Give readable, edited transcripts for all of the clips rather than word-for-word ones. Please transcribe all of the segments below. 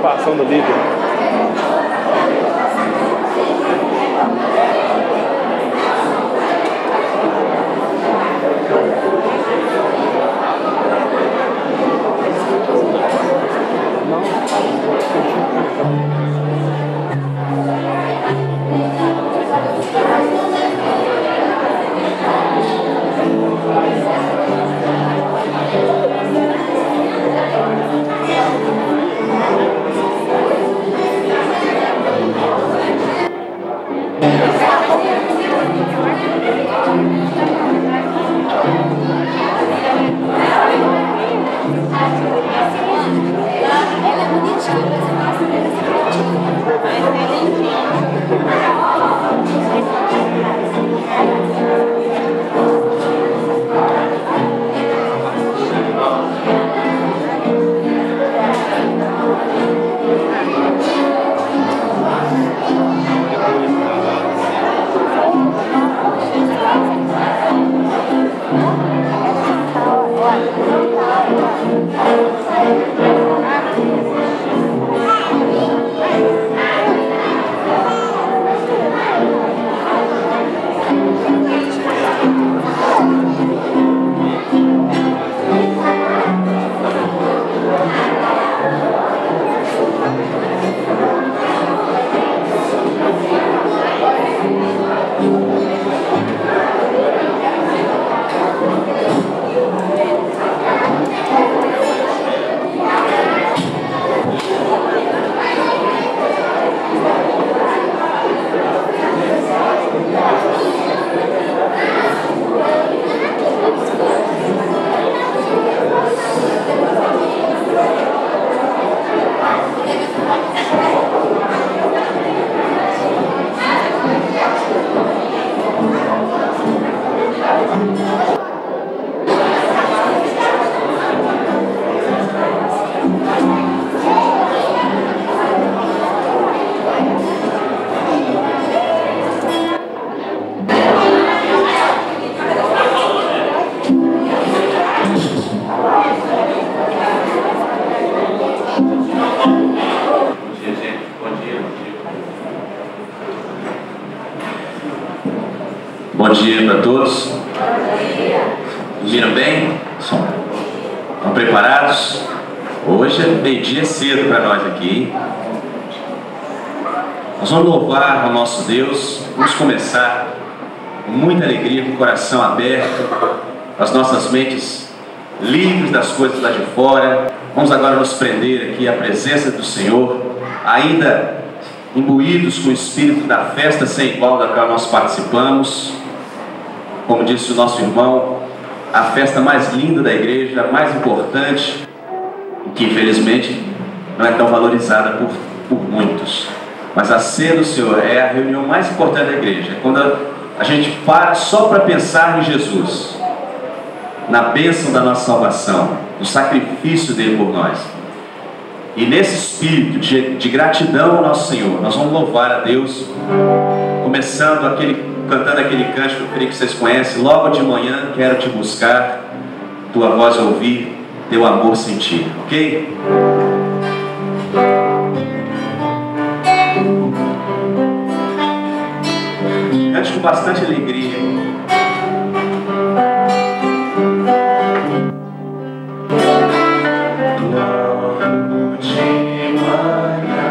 preocupação do líder. Bom dia para todos. Viram bem? Estão preparados? Hoje é meio-dia cedo para nós aqui. Nós vamos louvar ao nosso Deus. Vamos começar com muita alegria, com o coração aberto, as nossas mentes livres das coisas lá de fora. Vamos agora nos prender aqui à presença do Senhor, ainda imbuídos com o espírito da festa sem igual da qual nós participamos. Como disse o nosso irmão, a festa mais linda da igreja, a mais importante, que infelizmente não é tão valorizada por muitos. Mas a ceia do Senhor é a reunião mais importante da igreja. É quando a gente para só para pensar em Jesus, na bênção da nossa salvação, no sacrifício dele por nós. E nesse espírito de gratidão ao nosso Senhor, nós vamos louvar a Deus, cantando aquele cântico que eu creio que vocês conhecem. Logo de manhã quero te buscar, tua voz ouvir, teu amor sentir, ok? Cante com bastante alegria. Logo de manhã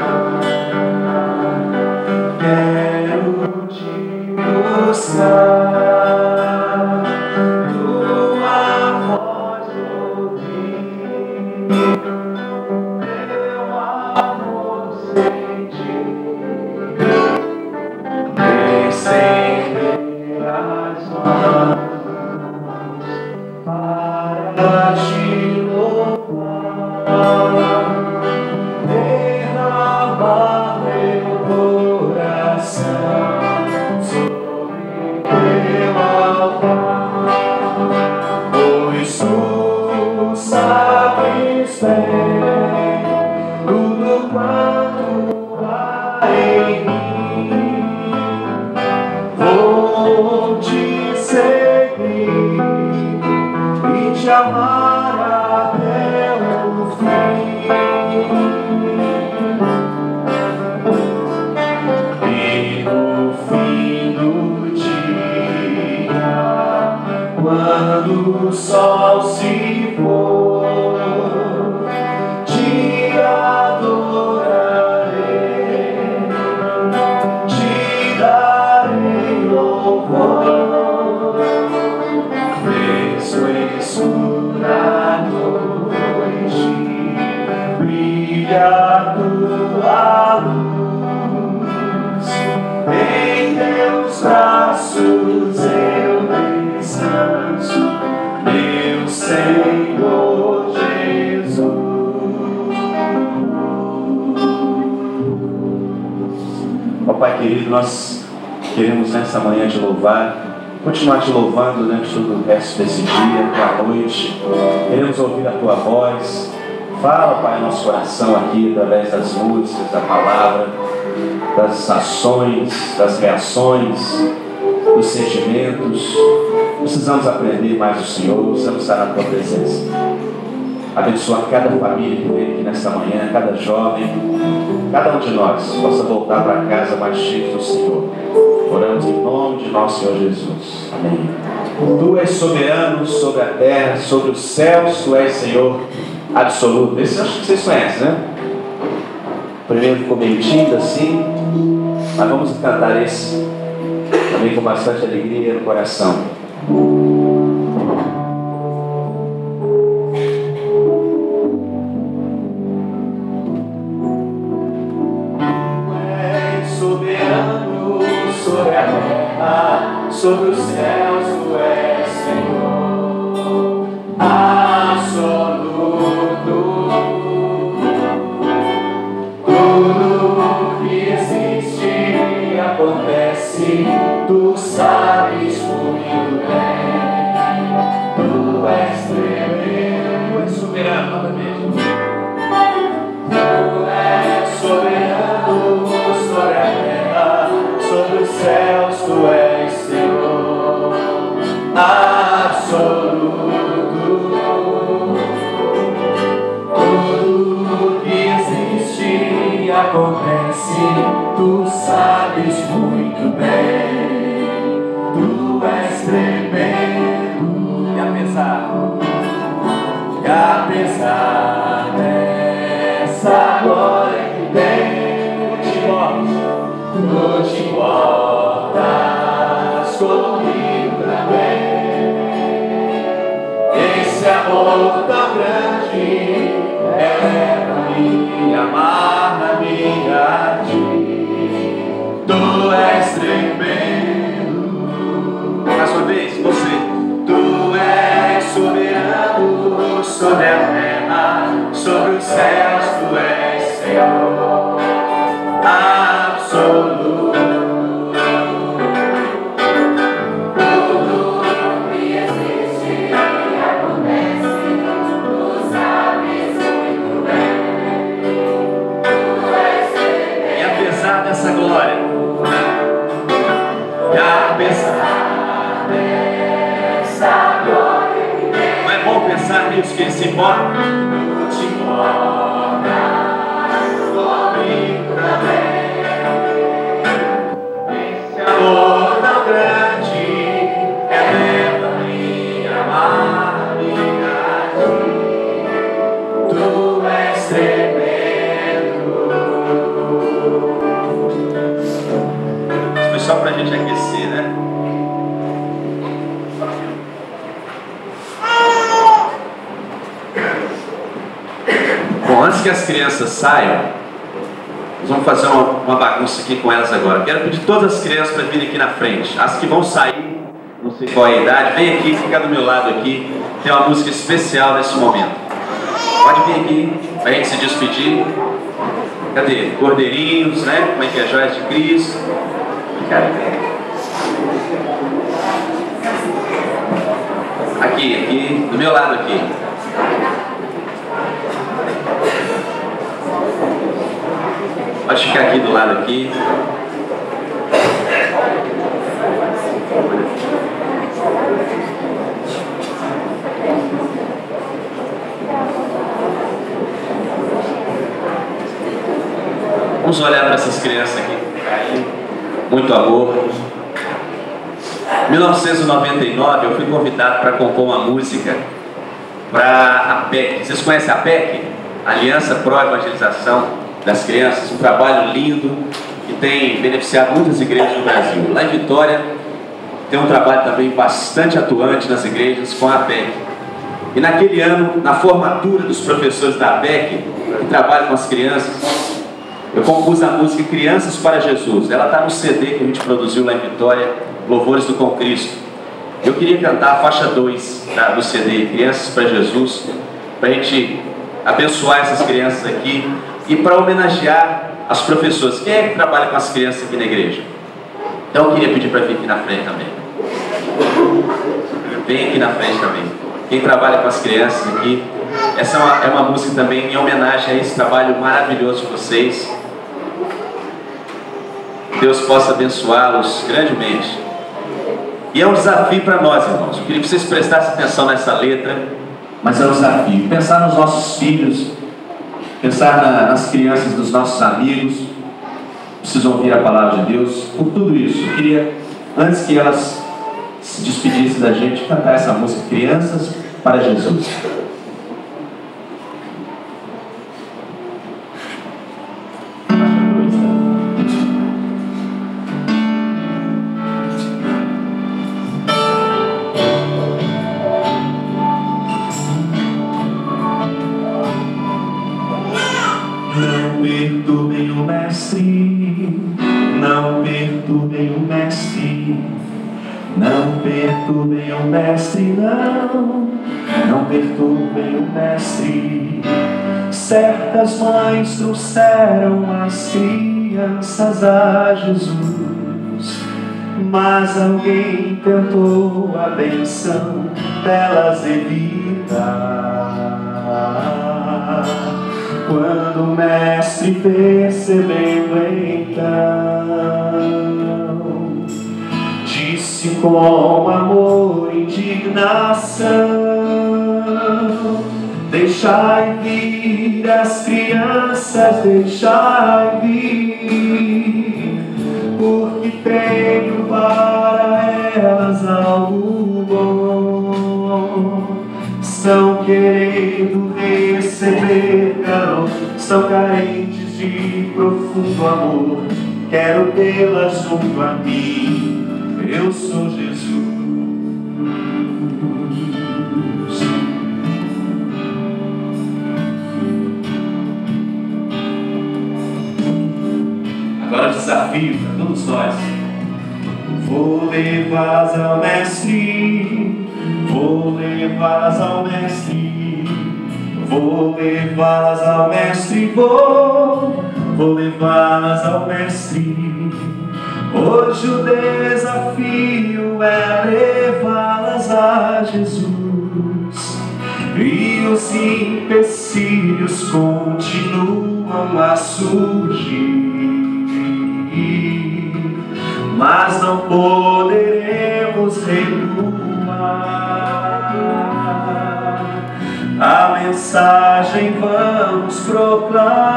em mim. Vou te seguir e te amar até o fim. E no fim do dia, quando o sol se for, te adorarei, te darei louvor. Mesmo escura noite, brilha a tua luz. Em teus braços eu descanso, meu Senhor Jesus. Ó Pai querido, nós queremos nessa manhã te louvar, continuar te louvando durante todo o resto desse dia, da noite. Queremos ouvir a tua voz. Fala, Pai, nosso coração aqui, através das músicas, da palavra, das ações, das reações, dos sentimentos. Precisamos aprender mais do Senhor, precisamos estar na tua presença. Abençoa cada família que vem aqui nesta manhã, cada jovem, cada um de nós possa voltar para casa mais cheio do Senhor. Oramos em nome de nosso Senhor Jesus. Amém. Tu és soberano sobre a terra, sobre os céus, tu és Senhor absoluto. Esse eu acho que vocês conhecem, né? Primeiro ficou meio tímido assim, mas vamos cantar esse também com bastante alegria no coração. Soberano sobre a terra, sobre os céus, tu és Senhor absoluto. Tudo que existe e acontece, tu sabes muito bem. Tu és tremendo, tu és soberano, novamente. Tu és soberano sobre a terra, sobre os céus, tu és Senhor absoluto. Tudo que existe e acontece, tu sabes muito bem. Tu és tremendo. E apesar dessa glória que tem, tu te importas comigo também. Esse amor tão grande eleva-me, amarra-me a ti. Tu és tremendo. Mais uma vez, você. Tu és soberano sobre a terra, sobre os céus, tu és Senhor absoluto. Tudo que existe e acontece, tu sabes muito bem. Tu és tremendo. E apesar dessa glória, e apesar dessa glória, não é bom pensar nisso, que Ele se importa? Tu te importas comigo também. Esse amor tão grande eleva-me, amarra-me a ti. Tu és tremendo. Isso foi só pra gente aquecer, né? Bom, antes que as crianças saiam, nós vamos fazer uma bagunça aqui com elas agora. Quero pedir todas as crianças para virem aqui na frente. As que vão sair, não sei qual é a idade, vem aqui, fica do meu lado aqui. Tem uma música especial nesse momento. Pode vir aqui, para a gente se despedir. Cadê? Cordeirinhos, né? Como é que é? Joias de Cristo. Aqui, do meu lado aqui. Pode ficar aqui do lado aqui. Vamos olhar para essas crianças aqui. Muito amor. Em 1999 eu fui convidado para compor uma música para a PEC. Vocês conhecem a PEC? Aliança Pro Evangelização das Crianças, um trabalho lindo que tem beneficiado muitas igrejas no Brasil. Lá em Vitória tem um trabalho também bastante atuante nas igrejas com a PEC. E naquele ano, na formatura dos professores da PEC, que trabalham com as crianças, eu compus a música Crianças para Jesus. Ela está no CD que a gente produziu lá em Vitória, Louvores do Com Cristo. Eu queria cantar a faixa 2 do CD, Crianças para Jesus, para a gente abençoar essas crianças aqui e para homenagear as professoras. Quem é que trabalha com as crianças aqui na igreja? Então eu queria pedir para vir aqui na frente também. Vem aqui na frente também. Quem trabalha com as crianças aqui. Essa é uma música também em homenagem a esse trabalho maravilhoso de vocês. Deus possa abençoá-los grandemente. E é um desafio para nós, irmãos. Eu queria que vocês prestassem atenção nessa letra, mas é um desafio. Pensar nos nossos filhos, pensar nas crianças dos nossos amigos, precisam ouvir a palavra de Deus. Por tudo isso, eu queria, antes que elas se despedissem da gente, cantar essa música Crianças para Jesus. Não perturbem o mestre, não perturbem o mestre, não perturbem o mestre, não perturbem o mestre. Certas mães trouxeram as crianças a Jesus, mas alguém tentou a benção delas evitar. Quando o mestre percebendo então, disse com amor e indignação: deixai vir as crianças, deixai vir, porque tenho para elas algo bom. Estão querendo receber calor, estão carentes de profundo amor. Quero tê-las junto a mim, eu sou Jesus. Agora o desafio para todos nós. Vou levá-las ao mestre, vou levá-las ao mestre, vou levá-las ao mestre, vou levá-las ao mestre. Hoje o desafio é levá-las a Jesus, e os empecilhos continuam a surgir, mas não poderemos recuar. A mensagem vamos proclamar: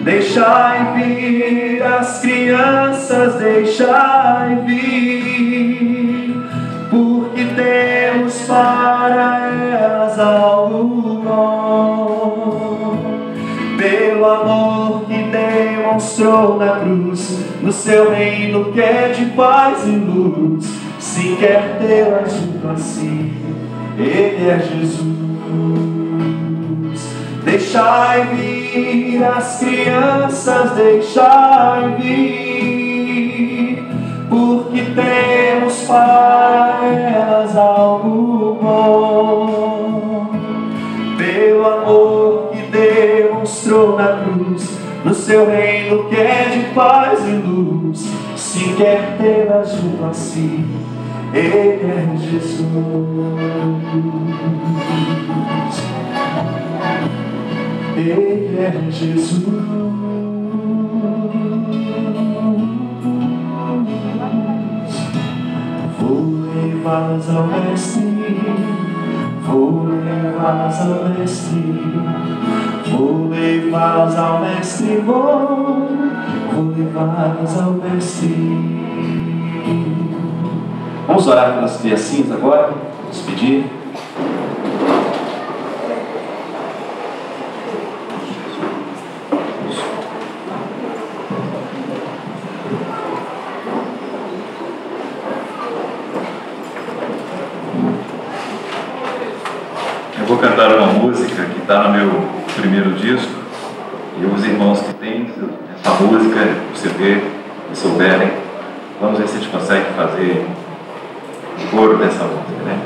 deixai vir as crianças, deixai vir, porque temos para elas algo bom. Pelo amor que demonstrou na cruz, no seu reino que é de paz e luz, se quer tê-las junto a si, Ele é Jesus. Deixai vir as crianças, deixai vir, porque temos para elas algo bom. Pelo amor que demonstrou na cruz, no seu reino que é de paz e luz, se quer tê-las junto a si, Ele é Jesus. Ele é Jesus. Vou levá-las ao mestre, vou levá-las ao mestre, vou levá-las ao mestre, vou levá-las ao mestre. Vamos orar pelas criancinhas agora, vamos pedir. Eu vou cantar uma música que está no meu primeiro disco, e os irmãos que têm essa música, o CD, que souberem, vamos ver se a gente consegue fazer o coro dessa música, né?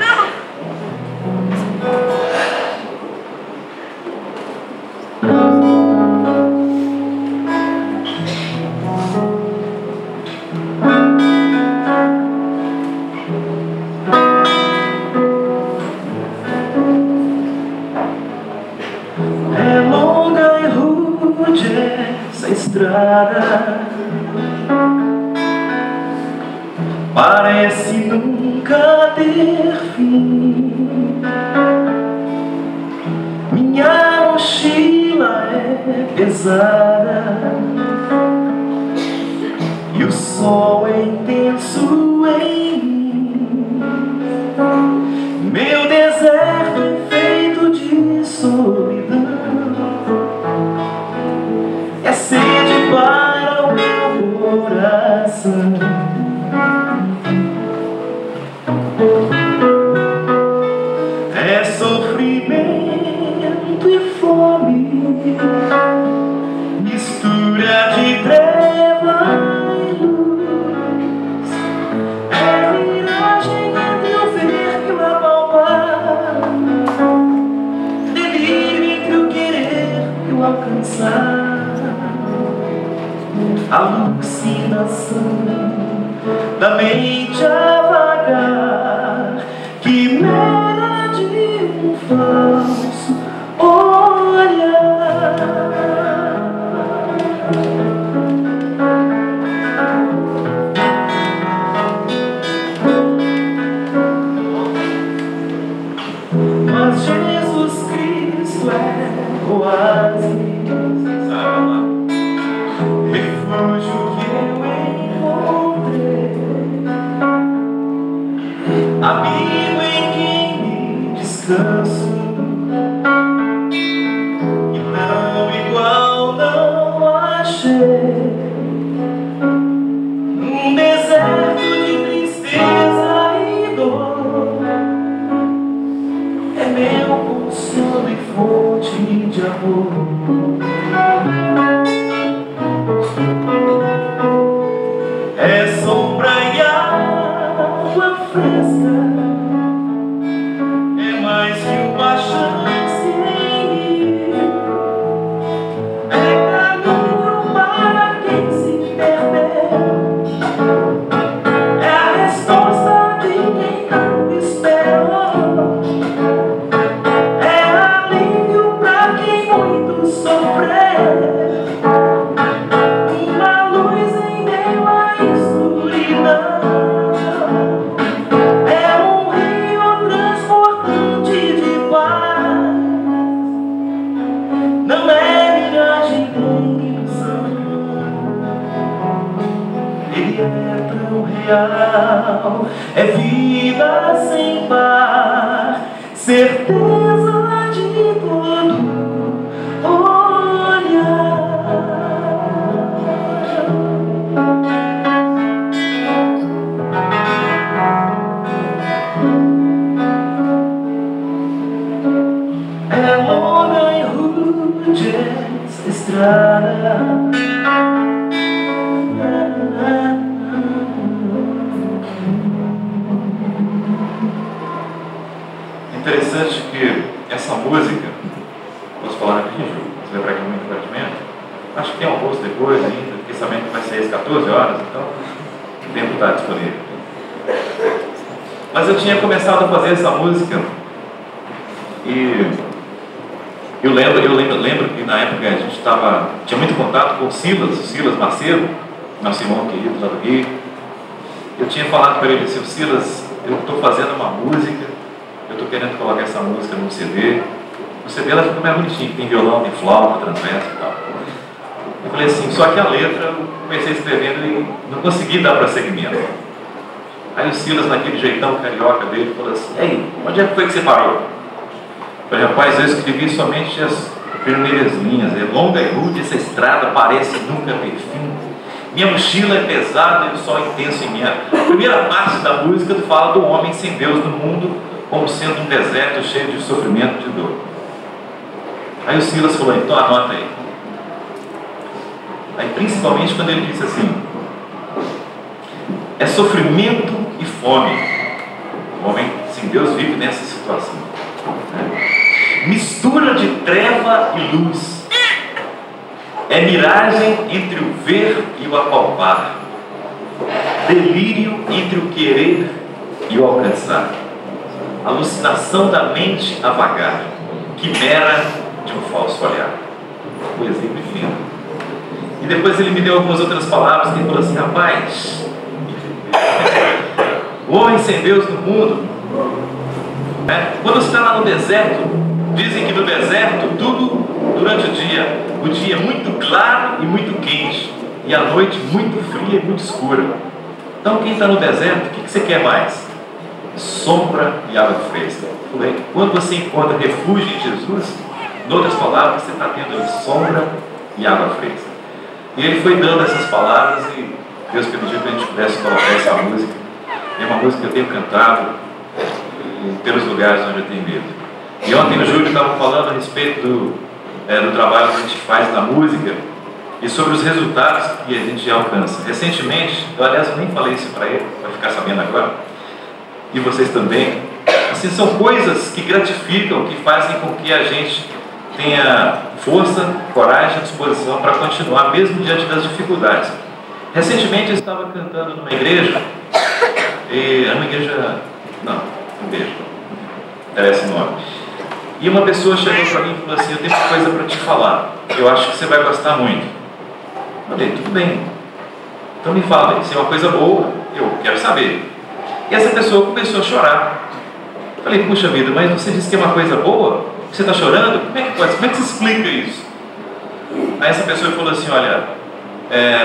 É longa e rude essa estrada, parece nunca ter fim. Minha mochila é pesada e o sol é intenso em mim. Meu deserto é feito de solidão, é sede para o meu coração. É sofrimento e fome, mistura de treva e luz. É miragem entre o ver e o apalpar, delírio entre o querer e o alcançar. Alucinação da mente a vagar, quimera de um falso olhar. Mas Jesus Cristo é oásis, refúgio que eu encontrei, amigo em quem me descanso, e não igual não achei. Um deserto de tristeza e dor, é meu consolo e fonte de amor. É sombra e água fresca, é mais que uma chance em mim. É caminho para quem se perdeu, é a resposta de quem não esperou, é alívio para quem muito sofreu. Uma luz em meio à escuridão, é um rio transportante de paz. Não é miragem nem ilusão, ele é tão real, é vida sem par, certeza de todo olhar. É longa e rude essa estrada, Interessante que essa música, posso falar aqui, Ju? Você vai para aqui muito pertinente? Acho que tem almoço depois ainda, fiquei sabendo que vai ser às 14 horas, então o tempo está disponível. Mas eu tinha começado a fazer essa música e Eu lembro que na época a gente tinha muito contato com o Silas Macedo, nosso irmão querido lá do Rio. Eu tinha falado para ele assim: Silas, eu estou fazendo uma música, eu estou querendo colocar essa música num CD. No CD ela fica mais bonitinha, tem violão, tem flauta, transverso e tal. Eu falei assim, só que a letra eu comecei escrevendo e não consegui dar prosseguimento. Aí o Silas, naquele jeitão carioca dele, falou assim: ei, onde é que foi que você parou? Eu falei: rapaz, eu escrevi somente as primeiras linhas. É longa e rude essa estrada, parece nunca ter fim. Minha mochila é pesada e o sol intenso em mim. A primeira parte da música fala do homem sem Deus no mundo, como sendo um deserto cheio de sofrimento e de dor. Aí o Silas falou: então anota aí. Aí principalmente quando ele disse assim: é sofrimento e fome. O homem sem Deus vive nessa situação, né? Mistura de treva e luz. É miragem entre o ver e o apalpar. Delírio entre o querer e o alcançar. Alucinação da mente a vagar. Quimera de um falso olhar. Poesia muito linda. E depois ele me deu algumas outras palavras que ele falou assim: rapaz, o homem sem Deus no mundo, né? Quando você está lá no deserto, dizem que no deserto tudo durante o dia é muito claro e muito quente, e a noite muito fria e muito escura. Então quem está no deserto, o que você quer mais? Sombra e água fresca. Quando você encontra refúgio em Jesus, em outras palavras, você está tendo ali sombra e água fresca. E ele foi dando essas palavras e Deus permitiu que a gente pudesse colocar essa música. É uma música que eu tenho cantado pelos lugares onde eu tenho medo. E ontem o Júlio estava falando a respeito do trabalho que a gente faz na música e sobre os resultados que a gente alcança. Recentemente, eu nem falei isso para ele, vai ficar sabendo agora, e vocês também. Assim, são coisas que gratificam, que fazem com que a gente tenha força, coragem e disposição para continuar, mesmo diante das dificuldades. Recentemente eu estava cantando numa igreja, interessa o nome. E uma pessoa chegou para mim e falou assim: eu tenho uma coisa para te falar, eu acho que você vai gostar muito. Eu falei: tudo bem, então me fala, se é uma coisa boa, eu quero saber. E essa pessoa começou a chorar. Eu falei: puxa vida, mas você disse que é uma coisa boa? Você está chorando? Como é que pode? Como é que se explica isso? Aí essa pessoa falou assim: olha,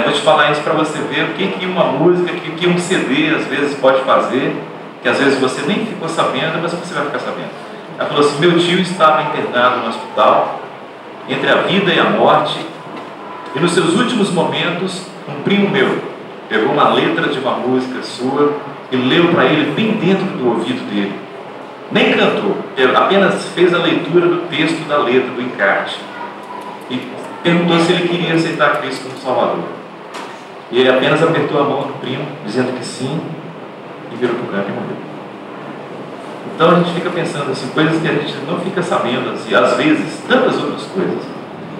vou te falar isso para você ver o que uma música, o que um CD às vezes pode fazer, que às vezes você nem ficou sabendo, mas você vai ficar sabendo. Ela falou assim: meu tio estava internado no hospital, entre a vida e a morte, e nos seus últimos momentos, um primo meu pegou uma letra de uma música sua e leu para ele bem dentro do ouvido dele. Nem cantou, apenas fez a leitura do texto da letra, do encarte, e perguntou se ele queria aceitar Cristo como Salvador. E ele apenas apertou a mão do primo, dizendo que sim, e virou para o canto e morreu. Então a gente fica pensando assim, coisas que a gente não fica sabendo, assim, às vezes, tantas outras coisas.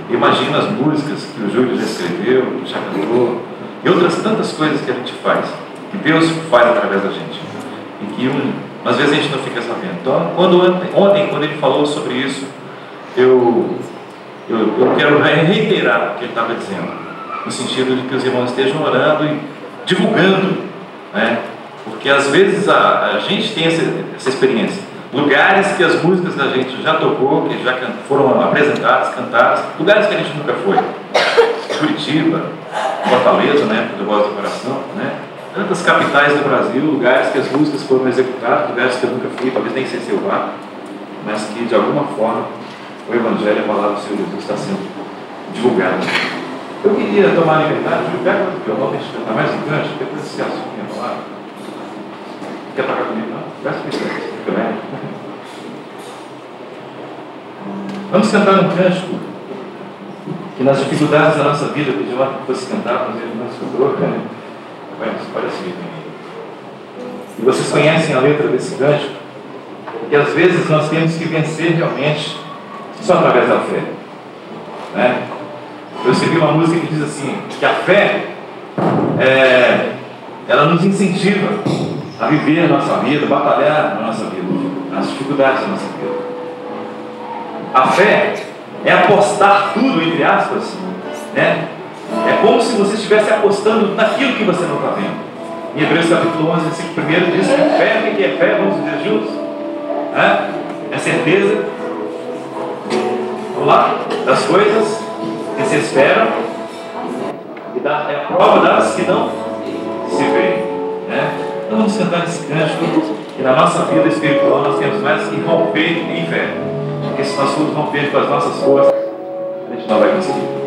Imagina as músicas que o Júlio já escreveu, já cantou, e outras tantas coisas que a gente faz, que Deus faz através da gente, e que às vezes a gente não fica sabendo. Então, ontem, quando ele falou sobre isso, eu quero reiterar o que ele estava dizendo, no sentido de que os irmãos estejam orando e divulgando, né? Porque às vezes a gente tem essa experiência, lugares que as músicas da gente já tocou, que já foram apresentadas, cantadas, lugares que a gente nunca foi, Curitiba, Fortaleza, na época do Voz do Coração, né? Tantas capitais do Brasil, lugares que as músicas foram executadas, lugares que eu nunca fui, talvez nem sei se eu vá, mas que de alguma forma o Evangelho, a palavra do Senhor Jesus está sendo divulgada. Eu queria tomar a liberdade de jogar o violão, deixa eu cantar mais um gancho, depois desse assunto que eu ia falar. Quer tocar comigo? Não? Peço que fica bem. Vamos cantar um cântico que nas dificuldades da nossa vida, que de lá que fosse cantar, mas ele não escutou, né? Parece que e vocês conhecem a letra desse cântico, que às vezes nós temos que vencer realmente só através da fé, né? Eu escrevi uma música que diz assim, que a fé ela nos incentiva a viver a nossa vida, batalhar na nossa vida, nas dificuldades da nossa vida. A fé é apostar tudo, entre aspas, né? É como se você estivesse apostando naquilo que você não está vendo. Em Hebreus capítulo 11, versículo 1 diz que fé, o que é fé? Vamos dizer juntos? É certeza, vamos lá, das coisas que se esperam, e é a prova das que não se veem, né? Então vamos cantar esse cântico, que na nossa vida espiritual nós temos mais que romper em fé, porque se nós formos romper com as nossas forças, a gente não vai conseguir.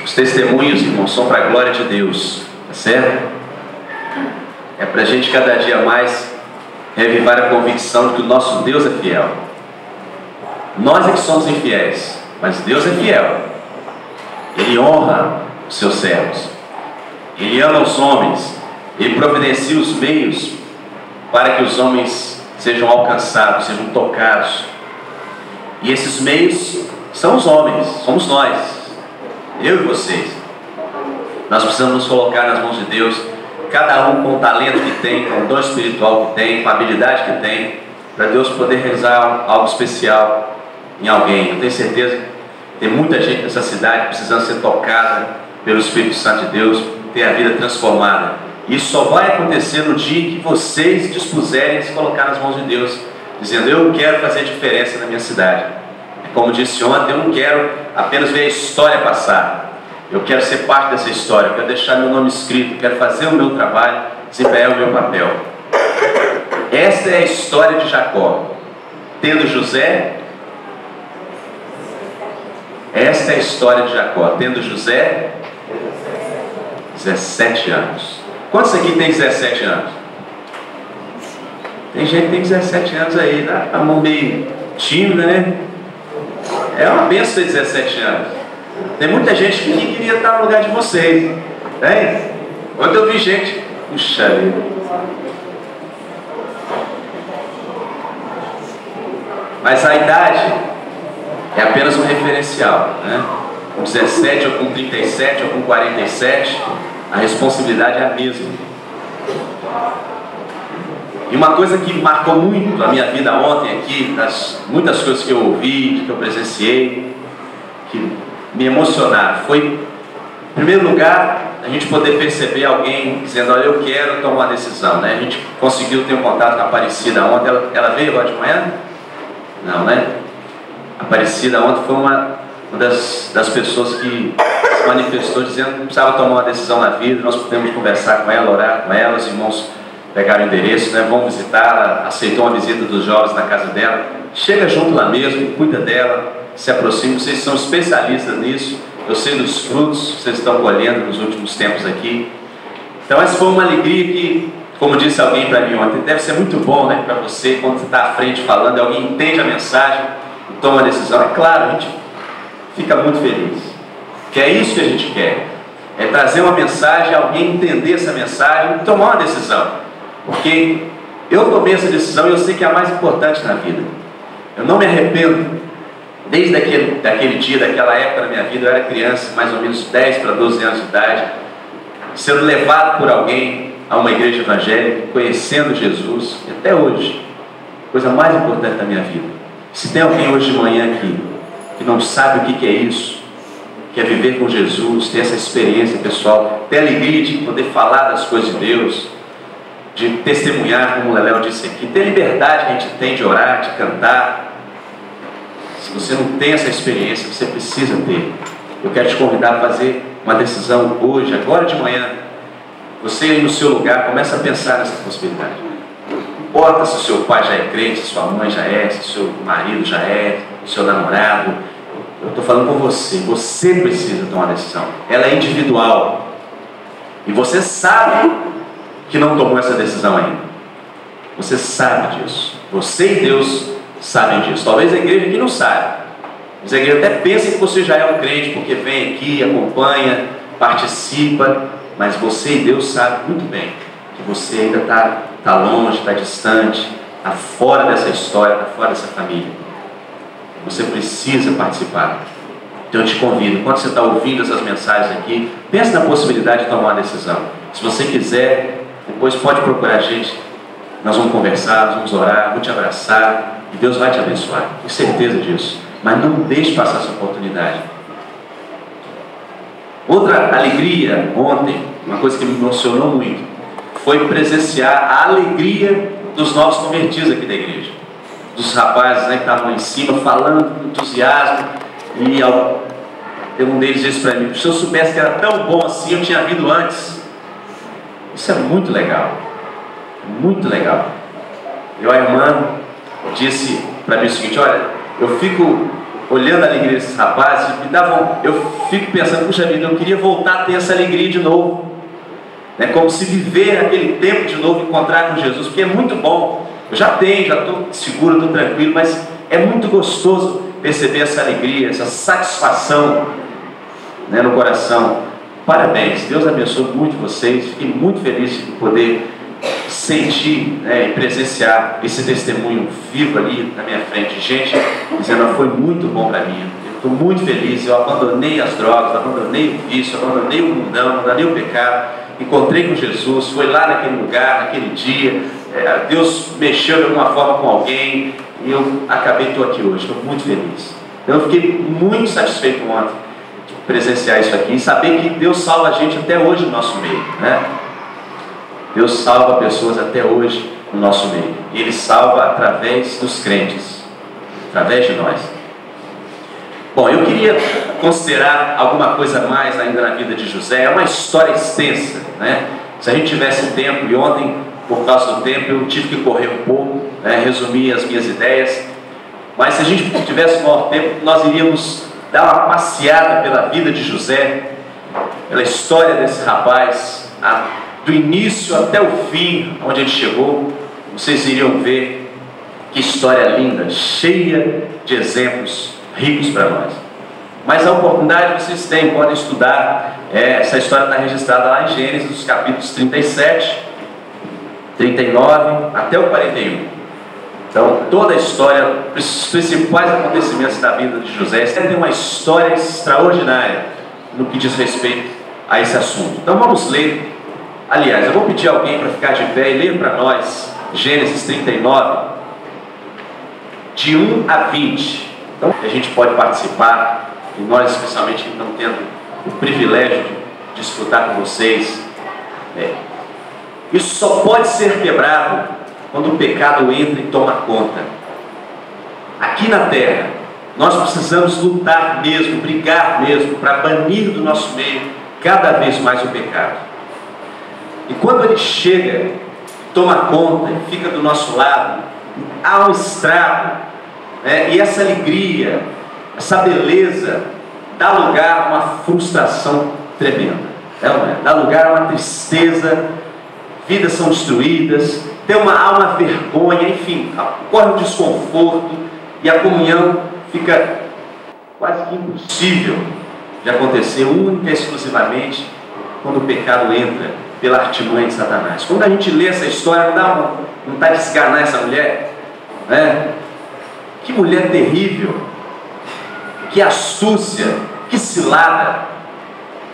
Os testemunhos, irmãos, são para a glória de Deus, tá certo? É para a gente cada dia mais revivar a convicção de que o nosso Deus é fiel. Nós é que somos infiéis, mas Deus é fiel. Ele honra os seus servos. Ele ama os homens. Ele providencia os meios para que os homens sejam alcançados, sejam tocados. E esses meios são os homens, somos nós, eu e vocês. Nós precisamos nos colocar nas mãos de Deus, cada um com o talento que tem, com o dom espiritual que tem, com a habilidade que tem, para Deus poder realizar algo especial em alguém. Eu tenho certeza que tem muita gente nessa cidade precisando ser tocada pelo Espírito Santo de Deus, ter a vida transformada. Isso só vai acontecer no dia que vocês dispuserem se colocar nas mãos de Deus, dizendo: eu quero fazer diferença na minha cidade. Como disse ontem, eu não quero apenas ver a história passar, eu quero ser parte dessa história, eu quero deixar meu nome escrito, eu quero fazer o meu trabalho, desempenhar o meu papel. Esta é a história de Jacó. Tendo José, esta é a história de Jacó. Tendo José 17 anos. Quantos aqui tem 17 anos? Tem gente que tem 17 anos aí, a mão meio tímida, né? É uma benção ter 17 anos. Tem muita gente que queria estar no lugar de vocês. Tem? Ontem eu vi gente, puxa vida. Mas a idade é apenas um referencial, né? Com 17 ou com 37 ou com 47, a responsabilidade é a mesma. E uma coisa que marcou muito a minha vida ontem aqui, das muitas coisas que eu ouvi, que eu presenciei, que me emocionaram, foi, em primeiro lugar, a gente poder perceber alguém dizendo: olha, eu quero tomar uma decisão, né? A gente conseguiu ter um contato com a Aparecida ontem. Ela veio agora de manhã? Não, né? A Aparecida ontem foi uma das pessoas que se manifestou dizendo que precisava tomar uma decisão na vida. Nós pudemos conversar com ela, orar com ela, os irmãos pegaram o endereço, né? Vão visitá-la, aceitou uma visita dos jovens na casa dela. Chega junto lá mesmo, cuida dela, se aproxima. Vocês são especialistas nisso, eu sei dos frutos que vocês estão colhendo nos últimos tempos aqui. Então essa foi uma alegria que, como disse alguém para mim ontem, deve ser muito bom, né, para você, quando você está à frente falando, alguém entende a mensagem e toma a decisão. É claro, a gente fica muito feliz, que é isso que a gente quer, é trazer uma mensagem, alguém entender essa mensagem e tomar uma decisão. Porque eu tomei essa decisão e eu sei que é a mais importante na vida. Eu não me arrependo. Desde daquele dia, daquela época na minha vida, eu era criança, mais ou menos 10 para 12 anos de idade, sendo levado por alguém a uma igreja evangélica, conhecendo Jesus, e até hoje, a coisa mais importante da minha vida. Se tem alguém hoje de manhã aqui que não sabe o que é isso, que é viver com Jesus, ter essa experiência pessoal, ter a alegria de poder falar das coisas de Deus, de testemunhar, como o Leléo disse aqui, ter liberdade que a gente tem de orar, de cantar. Se você não tem essa experiência, você precisa ter. Eu quero te convidar a fazer uma decisão hoje, agora de manhã. Você aí no seu lugar, começa a pensar nessa possibilidade. Não importa se o seu pai já é crente, se sua mãe já é, se o seu marido já é, o seu namorado. Eu estou falando com você. Você precisa tomar uma decisão. Ela é individual. E você sabe que não tomou essa decisão ainda. Você sabe disso. Você e Deus sabem disso. Talvez a igreja aqui não saiba. Mas a igreja até pensa que você já é um crente, porque vem aqui, acompanha, participa. Mas você e Deus sabem muito bem que você ainda está longe, está distante, está fora dessa história, está fora dessa família. Você precisa participar. Então eu te convido, enquanto você está ouvindo essas mensagens aqui, pense na possibilidade de tomar uma decisão. Se você quiser, depois pode procurar a gente. Nós vamos conversar, nós vamos orar, vou te abraçar e Deus vai te abençoar. Tenho certeza disso. Mas não deixe passar essa oportunidade. Outra alegria ontem, uma coisa que me emocionou muito, foi presenciar a alegria dos novos convertidos aqui da igreja. Dos rapazes, né, que estavam lá em cima falando com entusiasmo. E um deles disse para mim: se eu soubesse que era tão bom assim, eu tinha vindo antes. Isso é muito legal. Muito legal. E a irmã disse para mim o seguinte: olha, eu fico olhando a alegria desses rapazes, eu fico pensando, puxa vida, eu queria voltar a ter essa alegria de novo. É como se viver aquele tempo de novo, encontrar com Jesus, porque é muito bom Eu já estou seguro, estou tranquilo, mas é muito gostoso perceber essa alegria, essa satisfação, né, no coração. Parabéns, Deus abençoe muito vocês. Fiquei muito feliz de poder sentir, né, e presenciar esse testemunho vivo ali na minha frente. Gente dizendo: foi muito bom para mim, eu estou muito feliz, eu abandonei as drogas, abandonei o vício, abandonei o mundão, abandonei o pecado, encontrei com Jesus, foi lá naquele lugar, naquele dia, Deus mexeu de alguma forma com alguém e eu estou aqui hoje, estou muito feliz. Eu fiquei muito satisfeito ontem de presenciar isso aqui e saber que Deus salva a gente até hoje no nosso meio, né? Deus salva pessoas até hoje no nosso meio. E Ele salva através dos crentes, através de nós. Bom, eu queria considerar alguma coisa mais ainda na vida de José. É uma história extensa, né? Se a gente tivesse tempo, e ontem, por causa do tempo, eu tive que correr um pouco, né? Resumir as minhas ideias. Mas se a gente tivesse maior tempo, nós iríamos dar uma passeada pela vida de José, pela história desse rapaz, do início até o fim, onde ele chegou. Vocês iriam ver que história linda, cheia de exemplos ricos para nós. Mas a oportunidade vocês têm, podem estudar. Essa história está registrada lá em Gênesis, dos capítulos 37, 39 até o 41. Então, toda a história, os principais acontecimentos da vida de José, tem uma história extraordinária no que diz respeito a esse assunto. Então vamos ler. Aliás, eu vou pedir a alguém para ficar de pé e ler para nós Gênesis 39, de 1 a 20. Então, a gente pode participar, e nós especialmente não tendo o privilégio de desfrutar com vocês. Isso só pode ser quebrado quando o pecado entra e toma conta. Aqui na terra, nós precisamos lutar mesmo, brigar mesmo, para banir do nosso meio cada vez mais o pecado. E quando ele chega, toma conta e fica do nosso lado, há um estrago, né? E essa alegria, essa beleza, dá lugar a uma frustração tremenda, não é? Dá lugar a uma tristeza, vidas são destruídas, há uma vergonha, enfim, ocorre um desconforto e a comunhão fica quase que impossível de acontecer, única e exclusivamente quando o pecado entra pela artimanha de Satanás. Quando a gente lê essa história, não dá vontade de esganar essa mulher, né? Que mulher terrível, que astúcia, que cilada,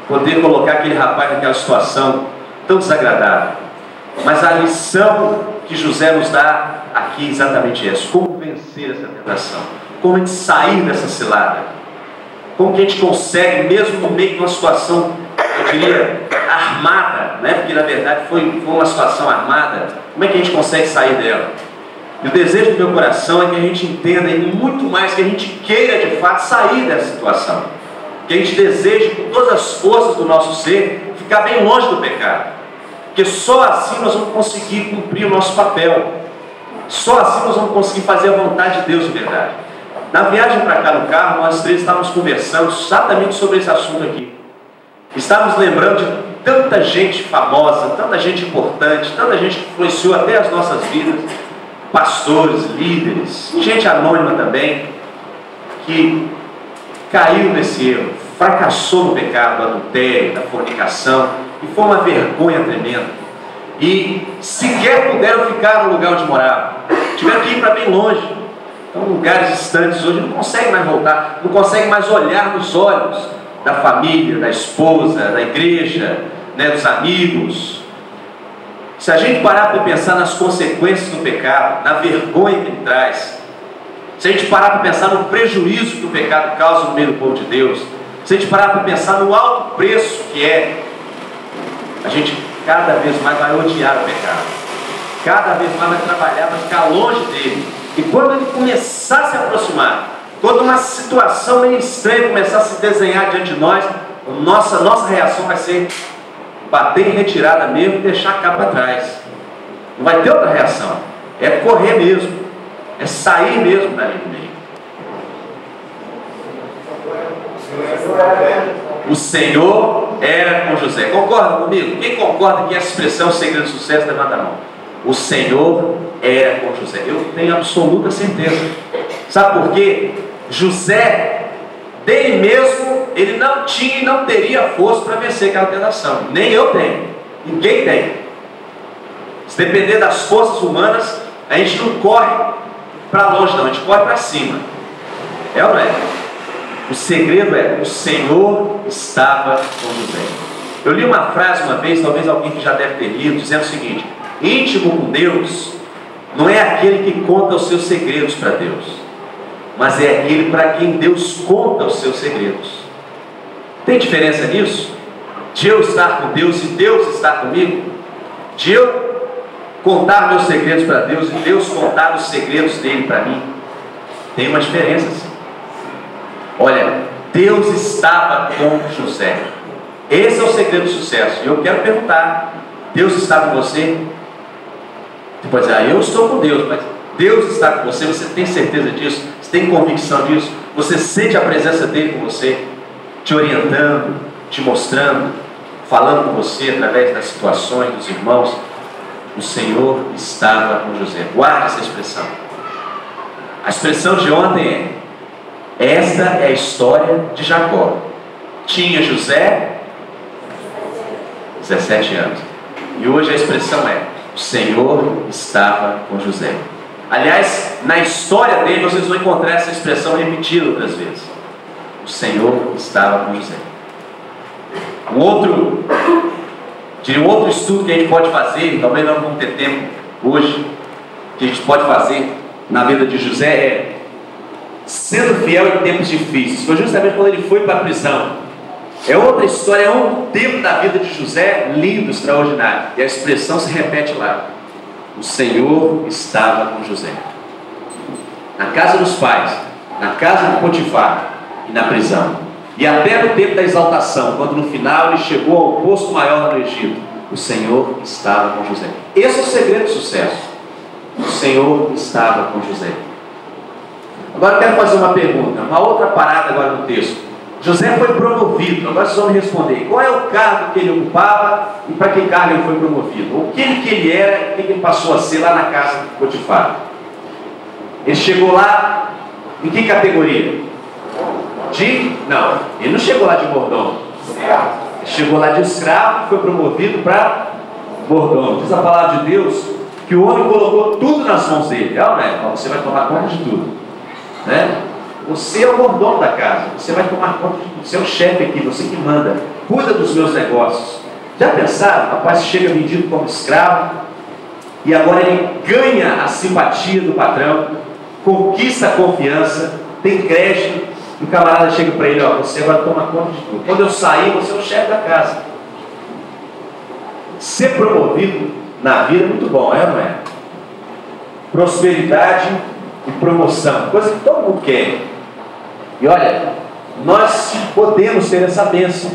poder colocar aquele rapaz naquela situação tão desagradável. Mas a lição que José nos dá aqui é exatamente essa: como vencer essa tentação, como a gente sair dessa cilada, como que a gente consegue, mesmo no meio de uma situação, eu diria, armada, né? Porque na verdade foi uma situação armada, como é que a gente consegue sair dela? E o desejo do meu coração é que a gente entenda, e muito mais, que a gente queira de fato sair dessa situação, que a gente deseje com todas as forças do nosso ser ficar bem longe do pecado, porque só assim nós vamos conseguir cumprir o nosso papel, só assim nós vamos conseguir fazer a vontade de Deus de verdade. Na viagem para cá no carro, nós três estávamos conversando exatamente sobre esse assunto aqui. Estávamos lembrando de tanta gente famosa, tanta gente importante, tanta gente que influenciou até as nossas vidas, pastores, líderes, gente anônima também, que caiu nesse erro, fracassou no pecado, do adultério, da fornicação, e foi uma vergonha tremenda. E sequer puderam ficar no lugar onde moravam, tiveram que ir para bem longe. Então, lugares distantes hoje, não conseguem mais voltar, não conseguem mais olhar nos olhos da família, da esposa, da igreja, né, dos amigos. Se a gente parar para pensar nas consequências do pecado, na vergonha que ele traz, se a gente parar para pensar no prejuízo que o pecado causa no meio do povo de Deus, se a gente parar para pensar no alto preço que é, a gente cada vez mais vai odiar o pecado, cada vez mais vai trabalhar para ficar longe dele. E quando ele começar a se aproximar, quando uma situação meio estranha começar a se desenhar diante de nós, nossa reação vai ser bater em retirada mesmo e deixar cá para trás. Não vai ter outra reação, é correr mesmo, é sair mesmo dali do meio. O Senhor era com José. Concorda comigo? Quem concorda que essa expressão segredo do sucesso, levanta a mão. O Senhor era com José. Eu tenho absoluta certeza. Sabe por quê? José, dele mesmo, ele não tinha e não teria força para vencer aquela tentação. Nem eu tenho. Ninguém tem. Se depender das forças humanas, a gente não corre para longe não, a gente corre para cima. É ou não é? O segredo é: o Senhor estava com José. Eu li uma frase uma vez, talvez alguém que já deve ter lido, dizendo o seguinte: íntimo com Deus não é aquele que conta os seus segredos para Deus, mas é aquele para quem Deus conta os seus segredos. Tem diferença nisso? De eu estar com Deus e Deus estar comigo? De eu contar meus segredos para Deus e Deus contar os segredos dele para mim? Tem uma diferença sim. Olha, Deus estava com José. Esse é o segredo do sucesso. E eu quero perguntar: Deus está com você? Você pode dizer: eu estou com Deus, mas Deus está com você? Você tem certeza disso? Você tem convicção disso? Você sente a presença dele com você, te orientando, te mostrando, falando com você através das situações, dos irmãos? O Senhor estava com José. Guarde essa expressão. A expressão de ontem é: esta é a história de Jacó. Tinha José 17 anos. E hoje a expressão é: o Senhor estava com José. Aliás, na história dele vocês vão encontrar essa expressão repetida outras vezes. O Senhor estava com José. Um outro estudo que a gente pode fazer, talvez não vamos ter tempo hoje, que a gente pode fazer na vida de José é: sendo fiel em tempos difíceis. Foi justamente quando ele foi para a prisão. É outra história, é um tempo da vida de José lindo, extraordinário. E a expressão se repete lá: o Senhor estava com José. Na casa dos pais, na casa de Potifar e na prisão. E até no tempo da exaltação, quando no final ele chegou ao posto maior no Egito, o Senhor estava com José. Esse é o segredo do sucesso. O Senhor estava com José. Agora eu quero fazer uma pergunta, uma outra parada agora no texto. José foi promovido. Agora vocês vão me responder: qual é o cargo que ele ocupava e para que cargo ele foi promovido? O que ele era e o que ele passou a ser lá na casa de Potifar? Ele chegou lá em que categoria? Não, ele não chegou lá de mordomo. Ele chegou lá de escravo e foi promovido para mordomo. Diz a palavra de Deus que o homem colocou tudo nas mãos dele. Você vai tomar conta de tudo, né? Você é o mordomo da casa, você vai tomar conta de tudo. Você é o chefe aqui, você que manda, cuida dos meus negócios. Já pensaram? O rapaz chega vendido como escravo e agora ele ganha a simpatia do patrão, conquista a confiança, tem crédito. E o camarada chega para ele: você agora toma conta de tudo. Quando eu sair, você é o chefe da casa. Ser promovido na vida é muito bom, é ou não é? Prosperidade e promoção, coisa que todo mundo quer. E olha, nós podemos ter essa bênção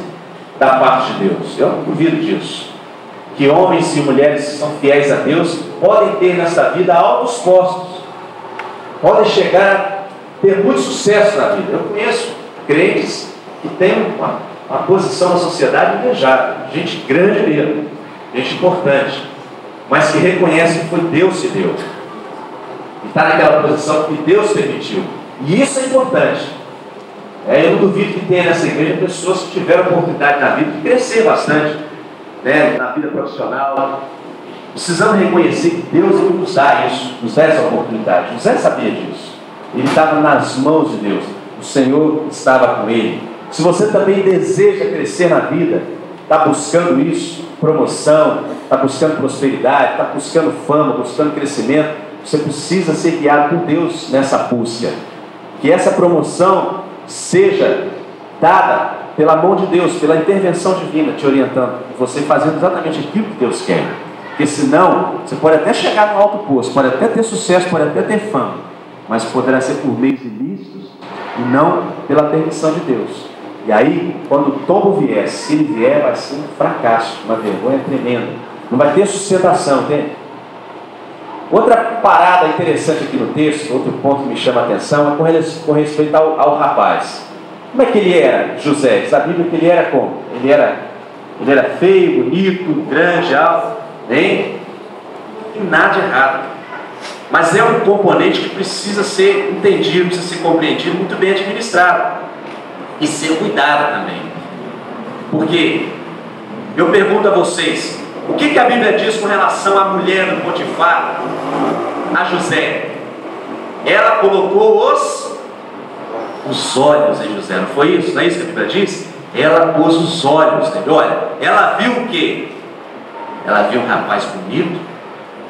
da parte de Deus. Eu não duvido disso. Que homens e mulheres que são fiéis a Deus podem ter nessa vida altos postos, podem chegar ter muito sucesso na vida. Eu conheço crentes que têm uma posição na sociedade invejável, gente grande mesmo, gente importante, mas que reconhece que foi Deus que deu, e está naquela posição que Deus permitiu. E isso é importante. Eu não duvido que tenha nessa igreja pessoas que tiveram oportunidade na vida de crescer bastante, né, na vida profissional. Precisamos reconhecer que Deus nos dá isso, nos dá essa oportunidade. José sabia disso. Ele estava nas mãos de Deus. O Senhor estava com ele. Se você também deseja crescer na vida, está buscando isso, promoção, está buscando prosperidade, está buscando fama, buscando crescimento, você precisa ser guiado por Deus nessa busca. Que essa promoção seja dada pela mão de Deus, pela intervenção divina, te orientando, você fazendo exatamente aquilo que Deus quer. Porque senão, você pode até chegar no alto posto, pode até ter sucesso, pode até ter fama, mas poderá ser por meios ilícitos e não pela permissão de Deus. E aí, quando o tombo vier, se ele vier, vai ser um fracasso, uma vergonha tremenda. Não vai ter sustentação, entende? Outra parada interessante aqui no texto, outro ponto que me chama a atenção, é com respeito ao rapaz. Como é que ele era, José? Diz a Bíblia que ele era como? Ele era feio, bonito, grande, alto, hein? E nada de errado. Mas é um componente que precisa ser entendido, precisa ser compreendido, muito bem administrado e ser cuidado também. Porque eu pergunto a vocês, o que a Bíblia diz com relação à mulher do Potifar, a José? Ela colocou os olhos em José, não foi isso? Não é isso que a Bíblia diz? Ela pôs os olhos nele. Olha, ela viu o quê? Ela viu um rapaz bonito,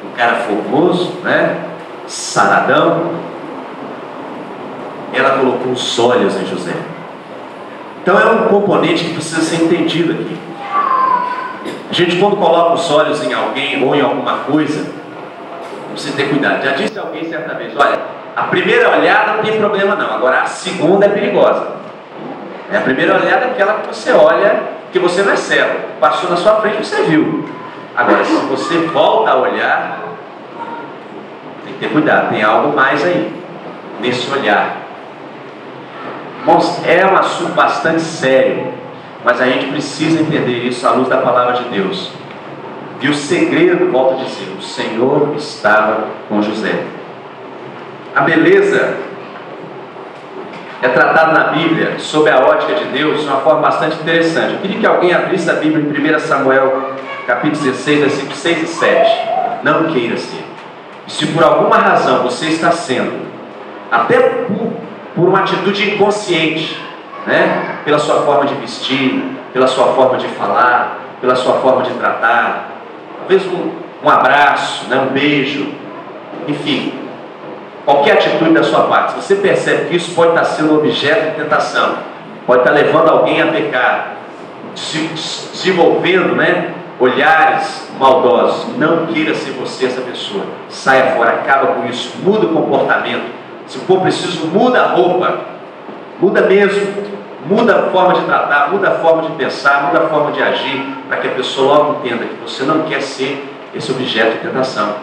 um cara formoso, né? Saradão. Ela colocou os olhos em José. Então é um componente que precisa ser entendido aqui. A gente, quando coloca os olhos em alguém ou em alguma coisa, precisa ter cuidado. Já disse alguém certa vez, olha, a primeira olhada não tem problema não, agora a segunda é perigosa. A primeira olhada é aquela que você olha, que você não é cego, passou na sua frente e você viu. Agora, se você volta a olhar, tem que ter cuidado, tem algo mais aí, nesse olhar. Irmãos, é um assunto bastante sério, mas a gente precisa entender isso à luz da palavra de Deus. E o segredo, volto a dizer, o Senhor estava com José. A beleza é tratada na Bíblia, sob a ótica de Deus, de uma forma bastante interessante. Eu queria que alguém abrisse a Bíblia em 1 Samuel, capítulo 16, versículos 6 e 7. Não queira ser. Se por alguma razão você está sendo, até por uma atitude inconsciente, né? Pela sua forma de vestir, pela sua forma de falar, pela sua forma de tratar, talvez um abraço, né? Um beijo, enfim, qualquer atitude da sua parte, se você percebe que isso pode estar sendo objeto de tentação, pode estar levando alguém a pecar, desenvolvendo, né? Olhares maldosos, não queira ser você essa pessoa. Saia fora, acaba com isso, muda o comportamento. Se for preciso, muda a roupa, muda mesmo, muda a forma de tratar, muda a forma de pensar, muda a forma de agir, para que a pessoa logo entenda que você não quer ser esse objeto de tentação,